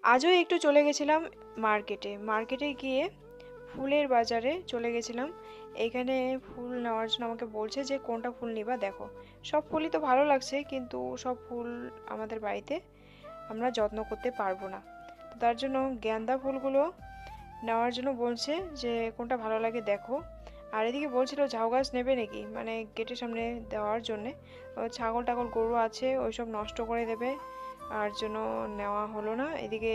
আজও একটু চলে গেছিলাম মার্কেটে গিয়ে ফুলের বাজারে চলে গেছিলাম। এখানে ফুল নেওয়ার জন্য আমাকে বলছে যে কোনটা ফুল নিবা দেখো। সব ফুলই তো ভালো লাগছে, কিন্তু সব ফুল আমাদের বাড়িতে আমরা যত্ন করতে পারবো না। তো তার জন্য গেন্দা ফুলগুলো নেওয়ার জন্য বলছে যে কোনটা ভালো লাগে দেখো। আর এদিকে বলছিল ঝাউ গাছ নেবে নাকি, মানে গেটের সামনে দেওয়ার জন্যে। ছাগল টাগল গরু আছে, ওইসব নষ্ট করে দেবে, আর জন্য নেওয়া হলো না। এদিকে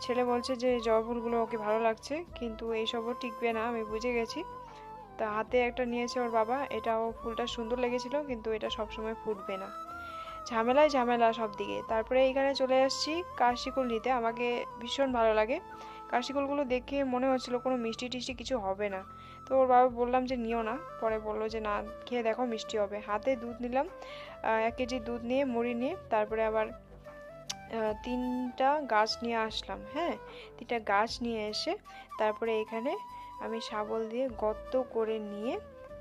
ছেলে বলছে যে জবা ফুলগুলো ওকে ভালো লাগছে, কিন্তু এইসবও টিকবে না, আমি বুঝে গেছি। তা হাতে একটা নিয়েছে ওর বাবা, এটাও ফুলটা সুন্দর লেগেছিল, কিন্তু এটা সবসময় ফুটবে না। ঝামেলায় ঝামেলা সব দিকে। তারপরে এইখানে চলে আসছি কাশিকুল নিতে। আমাকে ভীষণ ভালো লাগে কাশিকুলগুলো দেখে, মনে হচ্ছিল কোনো মিষ্টি টিষ্টি কিছু হবে না। তো ওর বাবা বললাম যে নিও না, পরে বললো যে না, খেয়ে দেখো মিষ্টি হবে। হাতে দুধ নিলাম, 1 কেজি দুধ নিয়ে মুড়ি নিয়ে তারপরে আবার 3টা গাছ নিয়ে আসলাম। হ্যাঁ, 3টা গাছ নিয়ে এসে তারপরে এখানে আমি শাবল দিয়ে গর্ত করে নিয়ে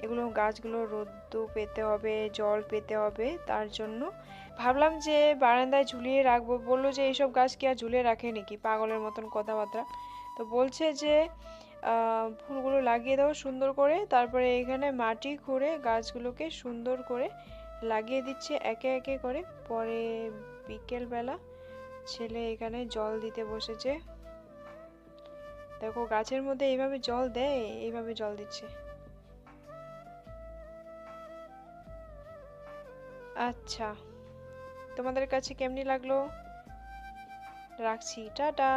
এগুলো গাছগুলো রোদ্দু পেতে হবে, জল পেতে হবে। তার জন্য ভাবলাম যে বারান্দায় ঝুলিয়ে রাখবো। বললো যে এইসব গাছ কি আর ঝুলিয়ে রাখে নাকি, পাগলের মতন কথাবার্তা। তো বলছে যে ফুলগুলো লাগিয়ে দাও সুন্দর করে। তারপরে এখানে মাটি খুঁড়ে গাছগুলোকে সুন্দর করে লাগিয়ে দিচ্ছে একে একে করে। পরে বিকেলবেলা ছেলে এখানে জল দিতে বসেছে। দেখো গাছের মধ্যে এইভাবে জল দেয়, এইভাবে জল দিচ্ছে। আচ্ছা, তোমাদের কাছে কেমনি লাগলো? রাখছি, টাটা।